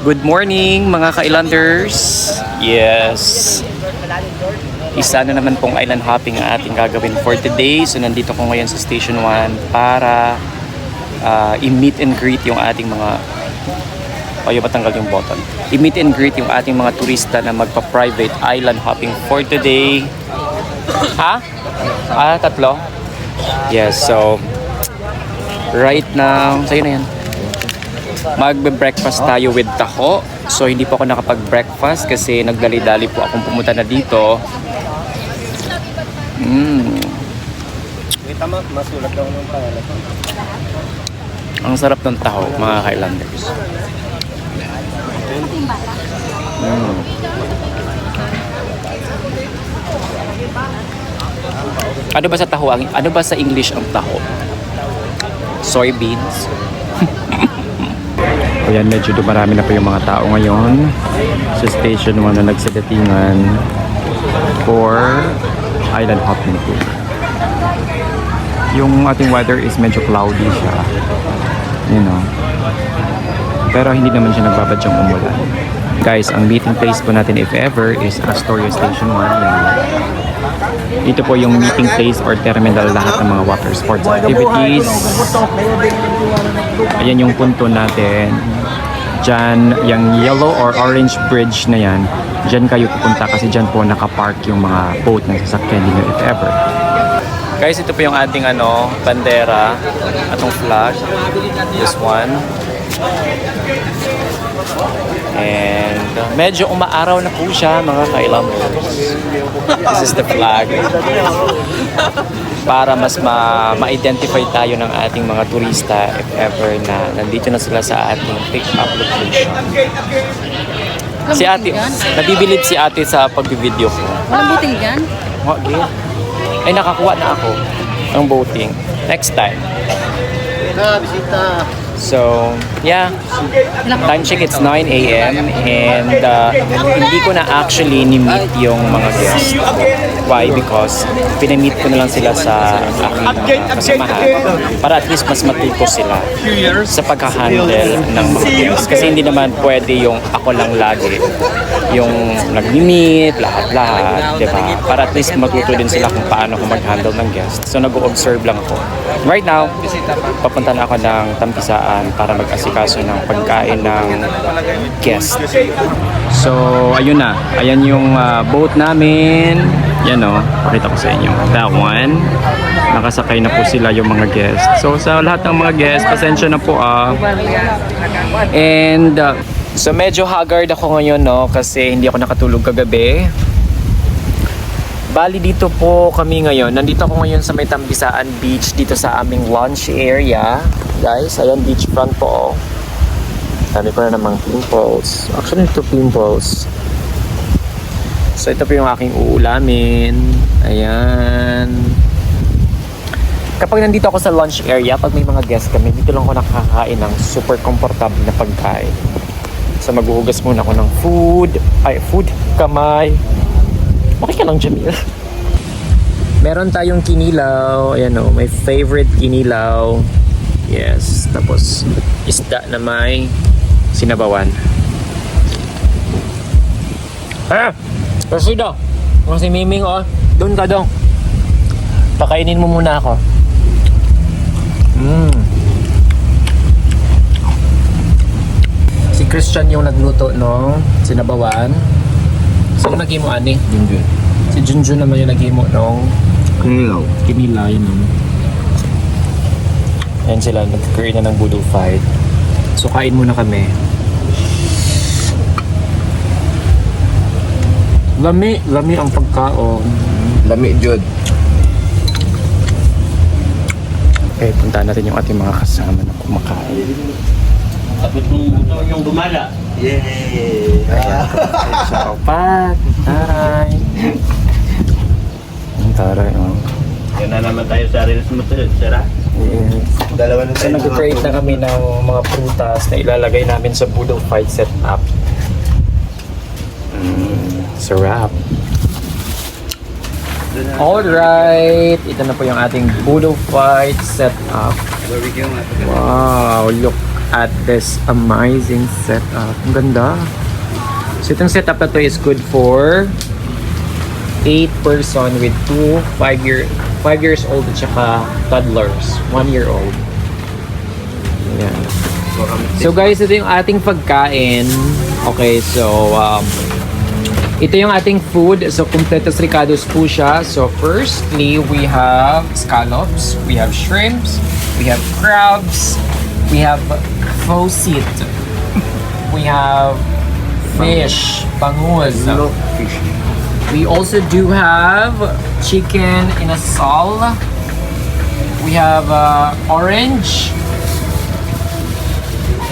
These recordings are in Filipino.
Good morning mga ka-islanders. Yes. Isa na naman pong island hopping ang ating gagawin for today. So nandito ko ngayon sa Station 1 para i-meet and greet yung ating mga matanggal yung button. I-meet and greet yung ating mga turista na magpa-private island hopping for today. Ha? Tatlo? Yes, so right now, sa'yo na yan. Magbe-breakfast tayo with taho. So hindi po ako nakapag-breakfast kasi nagdali-dali po akong pumunta na dito. Tama, masulat daw ng pangalan. Ang sarap ng taho, mga Highlanders. Ano ba sa taho? Ano ba sa English ang taho? Soybeans. Ayan, medyo dumarami na po yung mga tao ngayon sa Station 1 na nagsadatingan for island hopping tour. Yung ating weather is medyo cloudy siya, you know, pero hindi naman siya nagbabadyang umulan. Guys, ang meeting place po natin if ever is Astoria Station 1. Yan. Ito po yung meeting place or terminal lahat ng mga water sports activities. Ayan yung punto natin. Diyan, yung yellow or orange bridge na yan, diyan kayo pupunta kasi diyan po nakapark yung mga boat ng sasakyan ninyo if ever. Guys, ito po yung ating bandera, atong flag. This one. And medyo umaaraw na po siya, mga ka-islanders. This is the flag. Para mas ma-identify tayo ng ating mga turista if ever na nandito na sila sa ating pick-up location. Si ate, nabibilib si ate sa pag-video ko. Walang buting dyan? Ay, nakakuha na ako ng boating. Next time. Bisita. So, yeah. Time check, it's 9 a.m. And hindi ko na actually ni-meet yung mga guests. Why? Because pinamit ko na lang sila sa aking kasamahan para at least mas matuto sila sa pagka-handle ng mga guests. Kasi hindi naman pwede yung ako lang lagi yung nag-meet, lahat-lahat, diba? Para at least matuto din sila kung paano ko mag-handle ng guests. So, nag-observe lang ako. Right now, papunta na ako ng Tampisaan para mag-asikaso ng pagkain ng guest. So, ayun na. Ayan yung boat namin. Yan o. Pakita ko sa inyo. That one. Nakasakay na po sila yung mga guests. So, sa lahat ng mga guests, pasensya na po And, so medyo haggard ako ngayon, no? Kasi hindi ako nakatulog kagabi. Bali, dito po kami ngayon. Nandito ako ngayon sa may Tampisaan Beach, dito sa aming lunch area. Guys, ayan, beach front po. Dami ko na namang pimples. Actually, ito pimples. So, ito po yung aking uulamin. Ayan. Kapag nandito ako sa lunch area, pag may mga guests kami, dito lang ako nakakain ng super comfortable na pagkain. So, maghuhugas muna ako ng food, kamay. Okay ka lang, Jamil. Meron tayong kinilaw. Ayan o, my favorite kinilaw. Yes. Tapos, isda na may sinabawan. Kasi daw. Kung si Miming, doon ka daw. Pakainin mo muna ako. Si Christian yung nagluto, no? Sinabawan. Sino nag-imo, ani? Junjun. Si Junjun naman yung nag-imo nung Kinilaw. Kinila, yun naman. Ayan sila, nag-create na ng Boodle Fight. So, kain muna kami. Lami ang pagkaon. Lami, Jod. Okay, puntaan natin yung ating mga kasama na kumakain. Tapos yung gumala. Yay! Ayan. Sa opat. Taray. Ang taray, Yan na naman tayo sa Reels mo, Sarah. Yes. Dalawa na So, nag-create na kami ng mga prutas na ilalagay namin sa Boodle Fight setup. Sarap. Alright, ito na po yung ating Boodle Fight setup. Wow, look. at this amazing setup. Ang ganda. So itong setup na to is good for 8 person with 5 years old at saka toddlers, 1 year old. Ayan. So guys, ito yung ating pagkain. Okay, so ito yung ating food. So completos ricados po siya. So firstly, we have scallops, we have shrimps, we have crabs, we have faucet, we have fish, bangus. Fish. We also do have chicken in a sal. We have orange.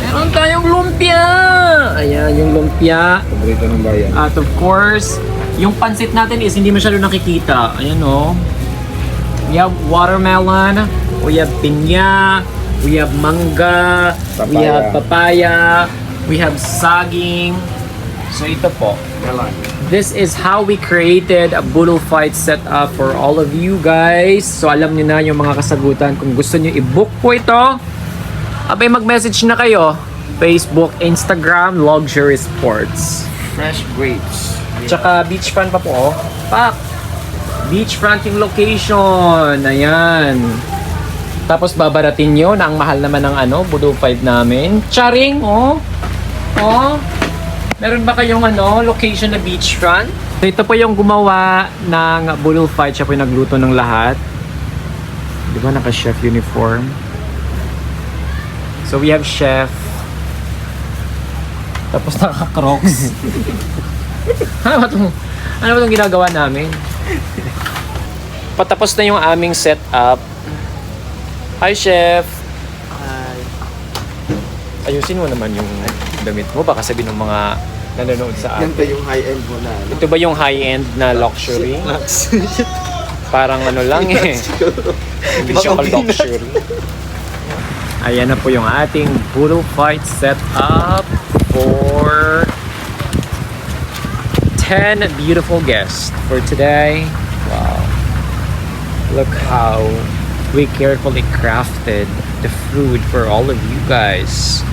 Meron tayong lumpia. Ayan, yung lumpia. Paborito ng bayan. At of course, yung pansit natin is hindi masyado nakikita. Ayan o. We have watermelon. We have pinya. We have mangga. We Papaya. have papaya. We have saging. So ito po. Melon. This is how we created a Budol Fight setup for all of you guys. So alam niyo na yung mga kasagutan. Kung gusto niyo i-book po ito, abay mag-message na kayo. Facebook, Instagram, Luxury Sports. Fresh grapes. Tsaka beachfront pa po. Pak! Beachfront yung location. Ayan. Tapos babaratin nyo na ang mahal naman ng Budol Fight namin. Charing, oh. Oh. Meron ba kayong location na beachfront? So ito po yung gumawa ng Budol Fight. Siya po yung nagluto ng lahat. Di ba naka-chef uniform? So we have chef. Tapos naka-crocs. Ano ba itong ginagawa namin? Patapos na yung aming setup. Hi, chef! Hi! Ayusin mo naman yung damit mo. Baka sabihin ng mga nanonood sa atin. Yan pa yung high-end mo na. Ito ba yung high-end na luxury? Parang lang eh. Hindi siya ka-luxury. Ayan na po yung ating Budol Fight setup for 10 beautiful guests for today. Wow. Look how we carefully crafted the food for all of you guys.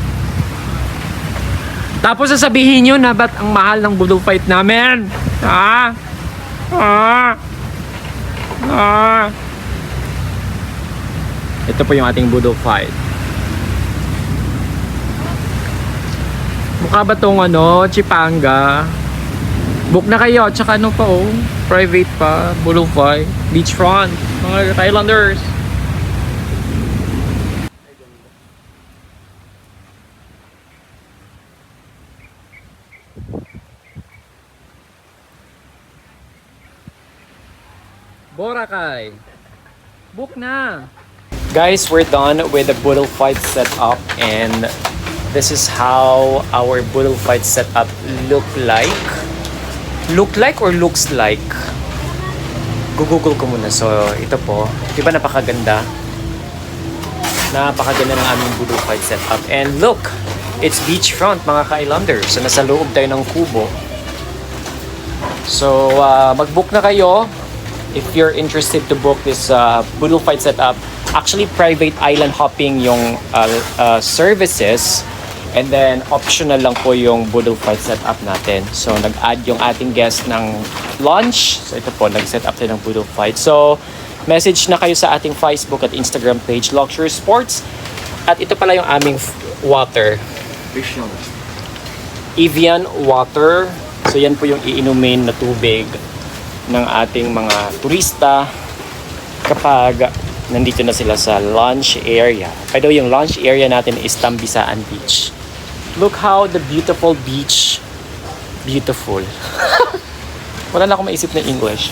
Tapos sasabihin nyo na ba't ang mahal ng Budol Fight namin? Ito po yung ating Budol Fight. Mukha ba tong Chipanga? Book na kayo, tsaka pa private pa, Budol Fight, beachfront, mga Thailanders. Boracay. Book na. Guys, we're done with the Budol Fight setup and this is how our Budol Fight setup look like. Look like or looks like? Google ko muna. So, ito po. Di ba napakaganda? Napakaganda ng aming Budol Fight setup. And look, it's beachfront mga ka-Islanders. So, nasa loob tayo ng kubo. So, mag-book na kayo if you're interested to book this Budol Fight setup. Actually, private island hopping yung services. And then, optional lang po yung Budol Fight setup natin. So, nag-add yung ating guest ng lunch. So, ito po, nag-set up tayo ng Budol Fight. So, message na kayo sa ating Facebook at Instagram page, Luxury Sports. At ito pala yung aming water. Evian water. So, yan po yung iinumin na tubig ng ating mga turista kapag nandito na sila sa lunch area. By the way, yung lunch area natin is Tambisaan Beach. Look how the beautiful beach. Beautiful. Wala na akong maisip na English.